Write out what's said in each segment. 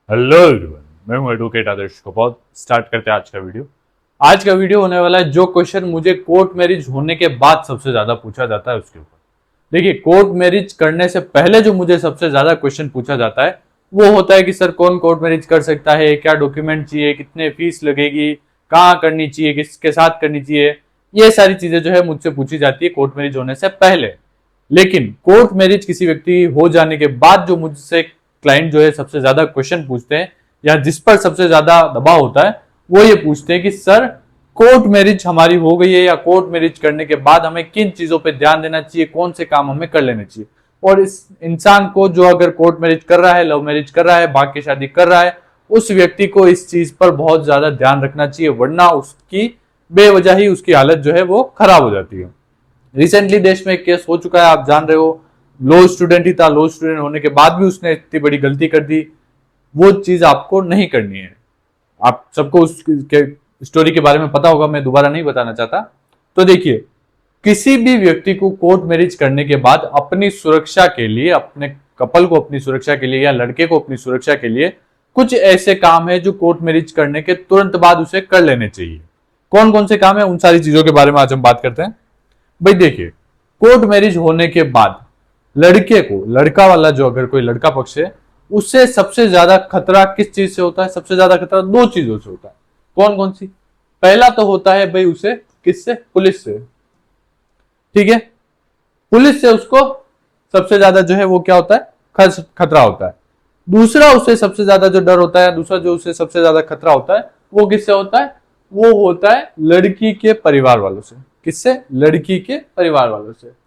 Hello everyone, मैं हूं advocate आदर्श कपौत। Start करते हैं आज का वीडियो। आज का वीडियो होने वाला है जो क्वेश्चन मुझे कोर्ट मैरिज होने के बाद सबसे ज्यादा पूछा जाता है उसके ऊपर। देखिए, कोर्ट मैरिज करने से पहले जो मुझे सबसे ज्यादा क्वेश्चन पूछा जाता है वो होता है कि सर कौन कोर्ट मैरिज कर सकता है, क्या डॉक्यूमेंट चाहिए, कितने फीस लगेगी, कहाँ करनी चाहिए, किसके साथ करनी चाहिए। ये सारी चीजें जो है मुझसे पूछी जाती है कोर्ट मैरिज होने से पहले। लेकिन कोर्ट मैरिज किसी व्यक्ति हो जाने के बाद जो मुझसे क्लाइंट जो है सबसे ज्यादा क्वेश्चन पूछते हैं या जिस पर सबसे ज्यादा दबाव होता है वो ये पूछते हैं कि सर कोर्ट मैरिज हमारी हो गई है या कोर्ट मैरिज करने के बाद हमें किन चीजों पे ध्यान देना चाहिए, कौन से काम हमें कर लेने चाहिए। और इस इंसान को जो अगर कोर्ट मैरिज कर रहा है, लव मैरिज कर रहा है, भाग की शादी कर रहा है, उस व्यक्ति को इस चीज पर बहुत ज्यादा ध्यान रखना चाहिए, वरना उसकी बेवजह ही उसकी हालत जो है वो खराब हो जाती है। रिसेंटली देश में एक केस हो चुका है, आप जान रहे हो। लो स्टूडेंट ही था, लो स्टूडेंट होने के बाद भी उसने इतनी बड़ी गलती कर दी। वो चीज आपको नहीं करनी है। आप सबको उस स्टोरी के बारे में पता होगा, मैं दोबारा नहीं बताना चाहता। तो देखिए, किसी भी व्यक्ति को कोर्ट मैरिज करने के बाद अपनी सुरक्षा के लिए, अपने कपल को अपनी सुरक्षा के लिए या लड़के को अपनी सुरक्षा के लिए कुछ ऐसे काम है जो कोर्ट मैरिज करने के तुरंत बाद उसे कर लेने चाहिए। कौन कौन से काम है, उन सारी चीजों के बारे में आज हम बात करते हैं। भाई देखिए, कोर्ट मैरिज होने के बाद लड़के को, लड़का वाला जो अगर कोई लड़का पक्ष है, उससे सबसे ज्यादा खतरा किस चीज से होता है? सबसे ज्यादा खतरा दो चीजों से होता है। कौन कौन सी? पहला तो होता है भाई उसे किससे? पुलिस से। ठीक है, पुलिस से उसको सबसे ज्यादा जो है वो क्या होता है? खतरा होता है। दूसरा उसे सबसे ज्यादा जो डर होता है, दूसरा जो उसे सबसे ज्यादा खतरा होता है वो किससे होता है? वो होता है लड़की के परिवार वालों से। किससे? लड़की के परिवार वालों से।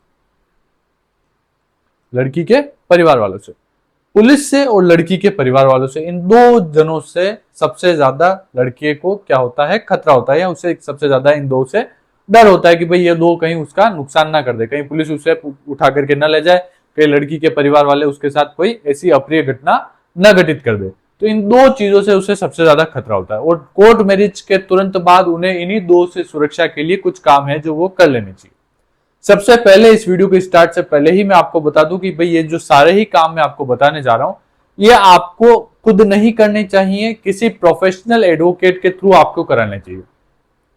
लड़की के परिवार वालों से, पुलिस से और लड़की के परिवार वालों से, इन दो जनों से सबसे ज्यादा लड़के को क्या होता है? खतरा होता है, या उसे सबसे ज्यादा इन दो से डर होता है कि भाई ये दो कहीं उसका नुकसान ना कर दे, कहीं पुलिस उसे उठा करके ना ले जाए, कहीं लड़की के परिवार वाले उसके साथ कोई ऐसी अप्रिय घटना न घटित कर दे। तो इन दो चीजों से उसे सबसे ज्यादा खतरा होता है। और कोर्ट मैरिज के तुरंत बाद उन्हें इन्हीं दो से सुरक्षा के लिए कुछ काम है जो वो कर लेने चाहिए। सबसे पहले इस वीडियो के स्टार्ट से पहले ही मैं आपको बता दूं कि भाई ये जो सारे ही काम मैं आपको बताने जा रहा हूं, ये आपको खुद नहीं करने चाहिए, किसी प्रोफेशनल एडवोकेट के थ्रू आपको कराने चाहिए।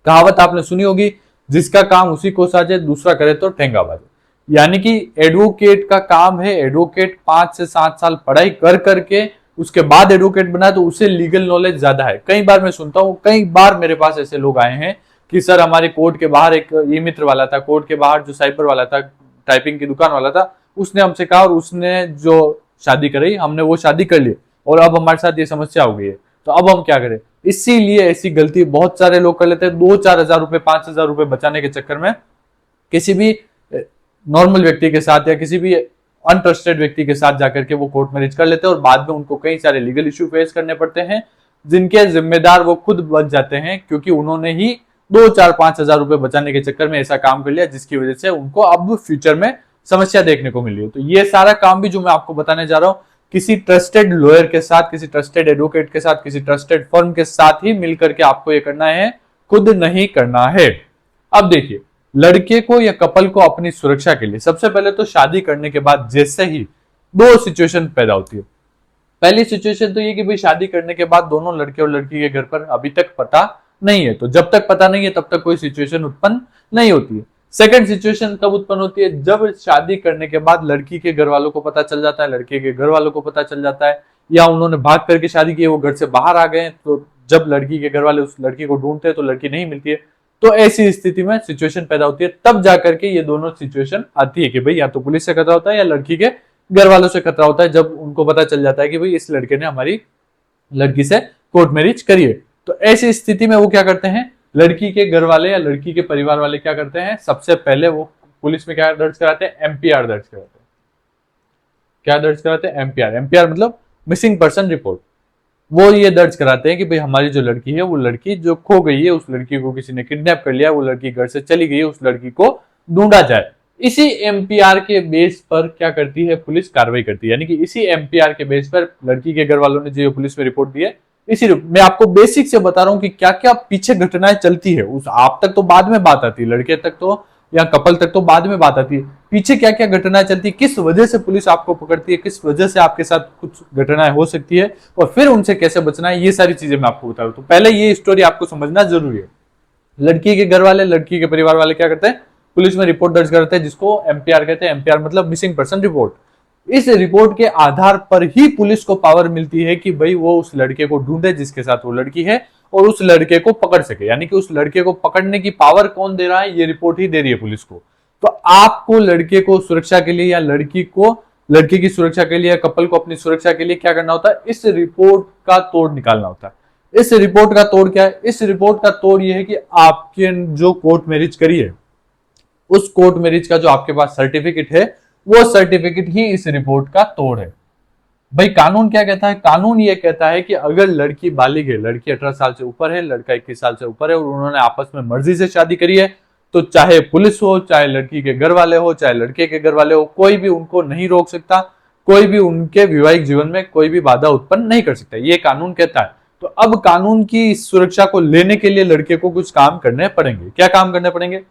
कहावत आपने सुनी होगी, जिसका काम उसी को साजे, दूसरा करे तो ठेंगा बाजे। यानी कि एडवोकेट का काम है, एडवोकेट 5 से 7 साल पढ़ाई कर करके उसके बाद एडवोकेट बना, तो उसे लीगल नॉलेज ज्यादा है। कई बार मैं सुनता हूं, कई बार मेरे पास ऐसे लोग आए हैं कि सर हमारे कोर्ट के बाहर एक ई मित्र वाला था, कोर्ट के बाहर जो साइबर वाला था, टाइपिंग की दुकान वाला था, उसने हमसे कहा और उसने जो शादी कराई, हमने वो शादी कर ली और अब हमारे साथ ये समस्या हो गई है, तो अब हम क्या करें? इसीलिए ऐसी गलती बहुत सारे लोग कर लेते हैं। 2-4 हजार रुपए, 5,000 रुपए बचाने के चक्कर में किसी भी नॉर्मल व्यक्ति के साथ या किसी भी अनट्रस्टेड व्यक्ति के साथ जाकर के वो कोर्ट मैरिज कर लेते हैं और बाद में उनको कई सारे लीगल इश्यू फेस करने पड़ते हैं, जिनके जिम्मेदार वो खुद बच जाते हैं, क्योंकि उन्होंने ही 2-4-5 हजार रुपए बचाने के चक्कर में ऐसा काम कर लिया जिसकी वजह से उनको अब फ्यूचर में समस्या देखने को मिली है। तो ये सारा काम भी जो मैं आपको बताने जा रहा हूं, किसी ट्रस्टेड लॉयर के साथ, किसी ट्रस्टेड एडवोकेट के साथ, किसी ट्रस्टेड फर्म के साथ ही मिलकर के आपको ये करना है, खुद नहीं करना है। अब देखिए, लड़के को या कपल को अपनी सुरक्षा के लिए सबसे पहले तो शादी करने के बाद जैसे ही दो सिचुएशन पैदा होती है। पहली सिचुएशन तो ये कि भाई शादी करने के बाद दोनों लड़के और लड़की के घर पर अभी तक पता नहीं है, तो जब तक पता नहीं है तब तक कोई सिचुएशन उत्पन्न नहीं होती है। सेकंड सिचुएशन कब उत्पन्न होती है? जब शादी करने के बाद लड़की के घर वालों को पता चल जाता है, लड़के के घर वालों को पता चल जाता है, या उन्होंने भाग करके शादी की है, वो घर से बाहर आ गए, तो जब लड़की के घर वाले उस लड़की को ढूंढते हैं तो लड़की नहीं मिलती है। तो ऐसी स्थिति में सिचुएशन पैदा होती है, तब जाकर के ये दोनों सिचुएशन आती है कि भाई या तो पुलिस से खतरा होता है या लड़की के घर वालों से खतरा होता है, जब उनको पता चल जाता है कि भाई इस लड़के ने हमारी लड़की से कोर्ट मैरिज करी है। तो ऐसी स्थिति में वो क्या करते हैं? लड़की के घर वाले या लड़की के परिवार वाले क्या करते हैं? सबसे पहले वो पुलिस में क्या दर्ज कराते हैं? एमपीआर दर्ज कराते हैं। क्या दर्ज कराते हैं? एमपीआर। एमपीआर मतलब मिसिंग पर्सन रिपोर्ट। वो ये दर्ज कराते हैं कि भाई हमारी जो लड़की है, वो लड़की जो खो गई है, उस लड़की को किसी ने किडनैप कर लिया, वो लड़की घर से चली गई है, उस लड़की को ढूंढा जाए। इसी एमपीआर के बेस पर क्या करती है पुलिस? कार्रवाई करती है। यानी कि इसी एमपीआर के बेस पर लड़की के घर वालों ने जो पुलिस में रिपोर्ट दी है, इसी मैं आपको बेसिक से बता रहा हूं कि क्या क्या पीछे घटनाएं चलती है। उस आप तक तो बाद में बात आती है, लड़के तक तो या कपल तक तो बाद में बात आती है। पीछे क्या क्या घटनाएं चलती है, किस वजह से पुलिस आपको पकड़ती है, किस वजह से आपके साथ कुछ घटनाएं हो सकती है और फिर उनसे कैसे बचना है, ये सारी चीजें मैं आपको बता रहा हूं। तो पहले ये स्टोरी आपको समझना जरूरी है। लड़की के घर वाले, लड़की के परिवार वाले क्या करते हैं, पुलिस में रिपोर्ट दर्ज करते हैं, जिसको एमपीआर कहते हैं। एमपीआर मतलब मिसिंग पर्सन रिपोर्ट। इस रिपोर्ट के आधार पर ही पुलिस को पावर मिलती है कि भाई वो उस लड़के को ढूंढे जिसके साथ वो लड़की है और उस लड़के को पकड़ सके। यानी कि उस लड़के को पकड़ने की पावर कौन दे रहा है, ये रिपोर्ट ही दे रही है पुलिस को। तो आपको लड़के को सुरक्षा के लिए या लड़की को, लड़के की सुरक्षा के लिए, कपल को अपनी सुरक्षा के लिए क्या करना होता है, इस रिपोर्ट का तोड़ निकालना होता है। इस रिपोर्ट का तोड़ क्या है, इस रिपोर्ट का तोड़ यह है कि आपके जो कोर्ट मैरिज करी है, उस कोर्ट मैरिज का जो आपके पास सर्टिफिकेट है, वो सर्टिफिकेट ही इस रिपोर्ट का तोड़ है। भाई कानून क्या कहता है, कानून ये कहता है कि अगर लड़की बालिग है, लड़की 18 साल से ऊपर है, लड़का 21 साल से ऊपर है और उन्होंने आपस में मर्जी से शादी करी है, तो चाहे पुलिस हो, चाहे लड़की के घर वाले हो, चाहे लड़के के घर वाले हो, कोई भी उनको नहीं रोक सकता, कोई भी उनके वैवाहिक जीवन में कोई भी बाधा उत्पन्न नहीं कर सकता, ये कानून कहता है। तो अब कानून की सुरक्षा को लेने के लिए लड़के को कुछ काम करने पड़ेंगे। क्या काम करने पड़ेंगे,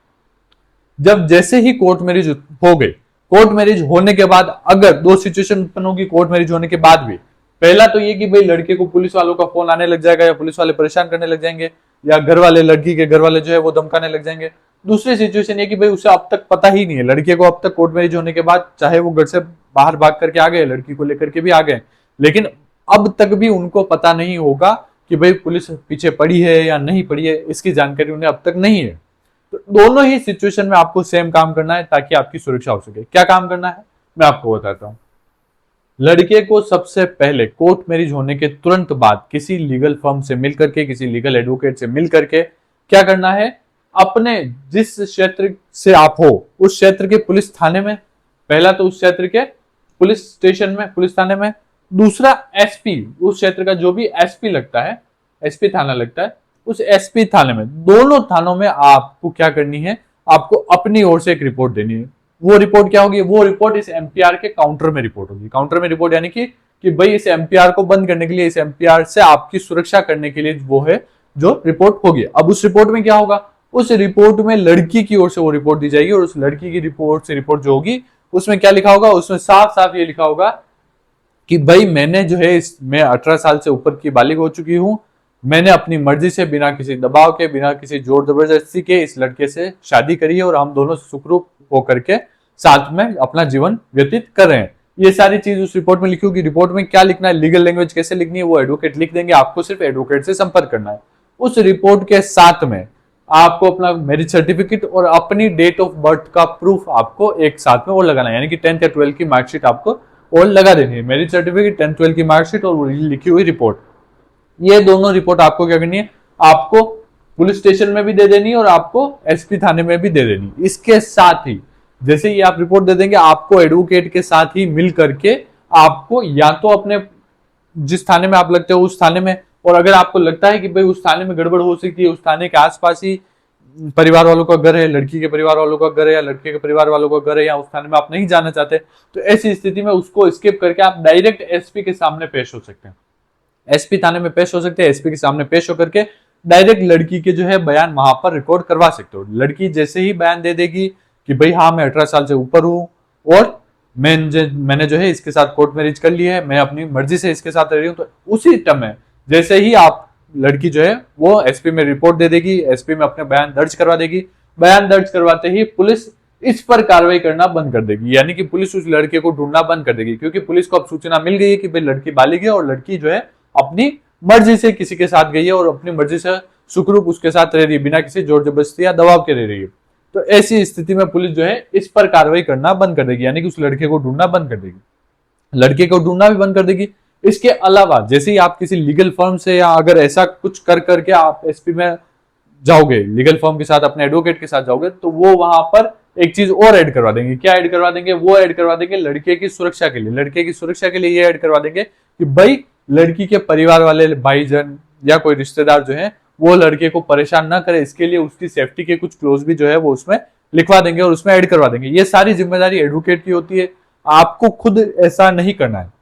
जब जैसे ही कोर्ट मैरिज हो गई, कोर्ट मैरिज होने के बाद अगर दो सिचुएशन उत्पन्न होगी कोर्ट मैरिज होने के बाद भी। पहला तो ये कि भाई लड़के को पुलिस वालों का फोन आने लग जाएगा या पुलिस वाले परेशान करने लग जाएंगे या घर वाले, लड़की के घर वाले जो है वो धमकाने लग जाएंगे। दूसरी सिचुएशन ये कि भाई उसे अब तक पता ही नहीं है, लड़के को अब तक कोर्ट मैरिज होने के बाद चाहे वो घर से बाहर भाग करके आ गए, लड़की को लेकर के भी आ गए, लेकिन अब तक भी उनको पता नहीं होगा कि भाई पुलिस पीछे पड़ी है या नहीं पड़ी है, इसकी जानकारी उन्हें अब तक नहीं है। तो दोनों ही सिचुएशन में आपको सेम काम करना है ताकि आपकी सुरक्षा हो सके। क्या काम करना है मैं आपको बताता हूं। लड़के को सबसे पहले कोर्ट मैरिज होने के तुरंत बाद किसी लीगल फर्म से मिलकर के, किसी लीगल एडवोकेट से मिलकर के क्या करना है, अपने जिस क्षेत्र से आप हो उस क्षेत्र के पुलिस थाने में, पहला तो उस क्षेत्र के पुलिस स्टेशन में, पुलिस थाने में, दूसरा एसपी, उस क्षेत्र का जो भी एसपी लगता है, एसपी थाना लगता है, उस एसपी थाने में, दोनों थानों में आपको क्या करनी है, आपको अपनी ओर से एक रिपोर्ट देनी है। वो रिपोर्ट क्या होगी, वो रिपोर्ट इस एमपीआर के काउंटर में रिपोर्ट होगी। काउंटर में रिपोर्ट यानी कि भाई इस एमपीआर को बंद करने के लिए, इस एमपीआर से आपकी सुरक्षा करने के लिए वो है जो रिपोर्ट होगी। अब उस रिपोर्ट में क्या होगा, उस रिपोर्ट में लड़की की ओर से वो रिपोर्ट दी जाएगी और उस लड़की की रिपोर्ट से रिपोर्ट जो होगी उसमें क्या लिखा होगा, उसमें साफ साफ ये लिखा होगा कि भाई मैंने जो है मैं 18 साल से ऊपर की बालिग हो चुकी हूं, मैंने अपनी मर्जी से, बिना किसी दबाव के, बिना किसी जोर जबरदस्ती के इस लड़के से शादी करी है और हम दोनों सुखरूप होकर के साथ में अपना जीवन व्यतीत कर रहे हैं। ये सारी चीज उस रिपोर्ट में लिखी होगी। रिपोर्ट में क्या लिखना है, लीगल लैंग्वेज कैसे लिखनी है, वो एडवोकेट लिख देंगे, आपको सिर्फ एडवोकेट से संपर्क करना है। उस रिपोर्ट के साथ में आपको अपना मैरिज सर्टिफिकेट और अपनी डेट ऑफ बर्थ का प्रूफ आपको एक साथ में और लगाना है, यानी कि 10th या 12th की मार्कशीट आपको और लगा देनी है। मैरिज सर्टिफिकेट, 10th 12th की मार्कशीट और लिखी हुई रिपोर्ट, ये दोनों रिपोर्ट आपको क्या करनी है, आपको पुलिस स्टेशन में भी दे देनी है और आपको एसपी थाने में भी दे देनी। इसके साथ ही जैसे ही आप रिपोर्ट दे देंगे, आपको एडवोकेट के साथ ही मिल करके आपको या तो अपने जिस थाने में आप लगते हो उस थाने में, और अगर आपको लगता है कि भाई उस थाने में गड़बड़ हो सकती है, उस थाने के आसपास ही परिवार वालों का घर है, लड़की के परिवार वालों का घर है या लड़के के परिवार वालों का घर है, या उस थाने में आप नहीं जाना चाहते, तो ऐसी स्थिति में उसको स्किप करके आप डायरेक्ट एसपी के सामने पेश हो सकते हैं। एसपी थाने में पेश हो सकते हैं, एसपी के सामने पेश होकर के डायरेक्ट लड़की के जो है बयान वहां पर रिकॉर्ड करवा सकते हो। लड़की जैसे ही बयान दे देगी कि भाई हाँ मैं 18 साल से ऊपर हूं और मैंने जो है इसके साथ कोर्ट मैरिज कर ली है, मैं अपनी मर्जी से इसके साथ रह रही हूँ, तो उसी टाइम में जैसे ही आप लड़की जो है वो एसपी में रिपोर्ट दे देगी, एसपी में अपने बयान दर्ज करवा देगी। बयान दर्ज करवाते ही पुलिस इस पर कार्रवाई करना बंद कर देगी, यानी कि पुलिस उस लड़के को ढूंढना बंद कर देगी, क्योंकि पुलिस को अब सूचना मिल गई है कि भाई लड़की बालिग है और लड़की जो है अपनी मर्जी से किसी के साथ गई है और अपनी मर्जी से सुखरूप उसके साथ रह रही है, बिना किसी जोर जबरदस्ती या दबाव के रह रही है। तो ऐसी स्थिति में पुलिस जो है इस पर कार्रवाई करना बंद कर देगी, यानी कि उस लड़के को ढूंढना बंद कर देगी, लड़के को ढूंढना भी बंद कर देगी। इसके अलावा जैसे ही आप किसी लीगल फर्म से या अगर ऐसा कुछ कर करके आप एसपी में जाओगे, लीगल फर्म के साथ अपने एडवोकेट के साथ जाओगे, तो वो वहां पर एक चीज और ऐड करवा देंगे। क्या ऐड करवा देंगे, वो ऐड करवा देंगे लड़के की सुरक्षा के लिए। लड़के की सुरक्षा के लिए ये ऐड करवा देंगे कि भाई लड़की के परिवार वाले भाईजन या कोई रिश्तेदार जो है वो लड़के को परेशान ना करे, इसके लिए उसकी सेफ्टी के कुछ क्लोज भी जो है वो उसमें लिखवा देंगे और उसमें ऐड करवा देंगे। ये सारी जिम्मेदारी एडवोकेट की होती है, आपको खुद ऐसा नहीं करना है।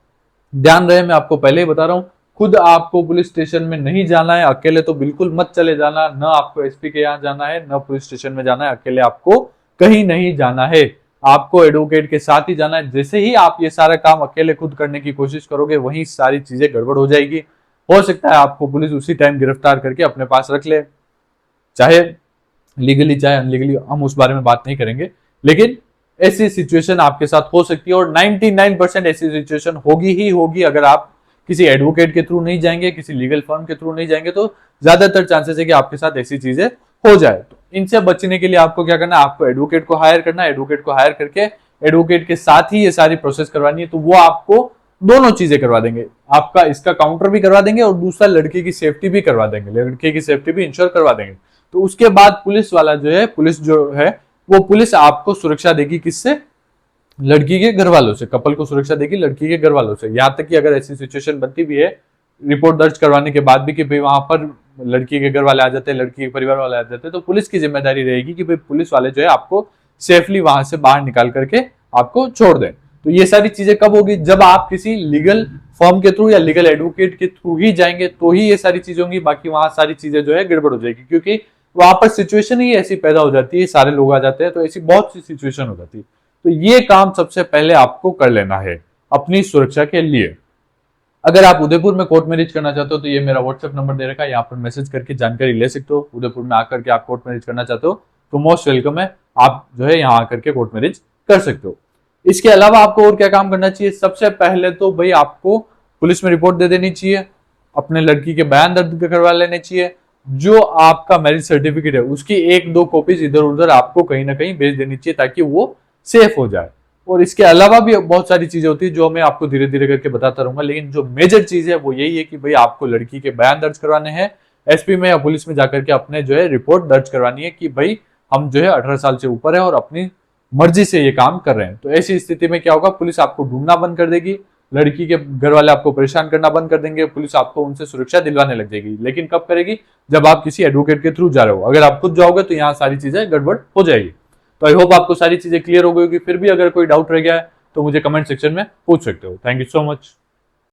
ध्यान रहे, मैं आपको पहले ही बता रहा हूं, खुद आपको पुलिस स्टेशन में नहीं जाना है, अकेले तो बिल्कुल मत चले जाना, न आपको एसपी के यहाँ जाना है, न पुलिस स्टेशन में जाना है, अकेले आपको कहीं नहीं जाना है। आपको एडवोकेट के साथ ही जाना है। जैसे ही आप ये सारा काम अकेले खुद करने की कोशिश करोगे, वहीं सारी चीजें गड़बड़ हो जाएगी। हो सकता है आपको पुलिस उसी टाइम गिरफ्तार करके अपने पास रख ले, चाहे लीगली चाहे अनलीगली, हम उस बारे में बात नहीं करेंगे। लेकिन ऐसी सिचुएशन आपके साथ हो सकती है और 99% ऐसी सिचुएशन होगी ही होगी। अगर आप किसी एडवोकेट के थ्रू नहीं जाएंगे, किसी लीगल फर्म के थ्रू नहीं जाएंगे, तो ज्यादातर चांसेस है कि आपके साथ ऐसी चीजें हो जाए। तो इनसे बचने के लिए आपको क्या करना है, आपको एडवोकेट को हायर करना है। एडवोकेट को हायर करके एडवोकेट के साथ ही ये सारी प्रोसेस करवानी है। तो वो आपको दोनों चीजें करवा देंगे, आपका इसका काउंटर भी करवा देंगे और दूसरा लड़की की सेफ्टी भी करवा देंगे, लड़के की सेफ्टी भी इंश्योर करवा देंगे। तो उसके बाद पुलिस वाला जो है, पुलिस जो है वो पुलिस आपको सुरक्षा देगी, किससे, लड़की के घर वालों से। कपल को सुरक्षा देगी लड़की के घर वालों से। यहाँ तक कि अगर ऐसी सिचुएशन बनती भी है रिपोर्ट दर्ज करवाने के बाद भी कि भाई वहां पर लड़की के घर वाले आ जाते हैं, लड़की के परिवार वाले आ जाते हैं, तो पुलिस की जिम्मेदारी रहेगी कि भाई पुलिस वाले जो है आपको सेफली वहां से बाहर निकाल करके आपको छोड़ दें। तो ये सारी चीजें कब होगी, जब आप किसी लीगल फर्म के थ्रू या लीगल एडवोकेट के थ्रू ही जाएंगे तो ही ये सारी चीजें होंगी। बाकी वहां सारी चीजें जो है गड़बड़ हो जाएगी, क्योंकि वहां पर सिचुएशन ही ऐसी पैदा हो जाती है, सारे लोग आ जाते हैं, तो ऐसी बहुत सी सिचुएशन हो जाती है। तो ये काम सबसे पहले आपको कर लेना है अपनी सुरक्षा के लिए। अगर आप उदयपुर में कोर्ट मैरिज करना चाहते हो तो ये मेरा व्हाट्सएप नंबर दे रखा है, यहाँ पर मैसेज करके जानकारी ले सकते हो। उदयपुर में आकर के आप कोर्ट मैरिज करना चाहते हो तो मोस्ट वेलकम है, आप जो है यहाँ आकर के कोर्ट मैरिज कर सकते हो। इसके अलावा आपको और क्या काम करना चाहिए, सबसे पहले तो भाई आपको पुलिस में रिपोर्ट दे देनी चाहिए, अपने लड़की के बयान दर्ज करवा लेने चाहिए। जो आपका मैरिज सर्टिफिकेट है उसकी 1-2 कॉपीज इधर उधर आपको कहीं ना कहीं भेज देनी चाहिए ताकि वो सेफ हो जाए। और इसके अलावा भी बहुत सारी चीजें होती है जो मैं आपको धीरे धीरे करके बताता रहूंगा, लेकिन जो मेजर चीज है वो यही है कि भाई आपको लड़की के बयान दर्ज करवाने हैं, एसपी में या पुलिस में जाकर के अपने जो है रिपोर्ट दर्ज करवानी है कि भाई हम जो है 18 साल से ऊपर है और अपनी मर्जी से ये काम कर रहे हैं। तो ऐसी स्थिति में क्या होगा, पुलिस आपको ढूंढना बंद कर देगी, लड़की के घर वाले आपको परेशान करना बंद कर देंगे, पुलिस आपको उनसे सुरक्षा दिलवाने लग जाएगी। लेकिन कब करेगी, जब आप किसी एडवोकेट के थ्रू जा रहे हो। अगर आप खुद जाओगे तो यहाँ सारी चीजें गड़बड़ हो जाएगी। तो आई होप आपको सारी चीजें क्लियर हो गई होगी। फिर भी अगर कोई डाउट रह गया है तो मुझे कमेंट सेक्शन में पूछ सकते हो। Thank you so much.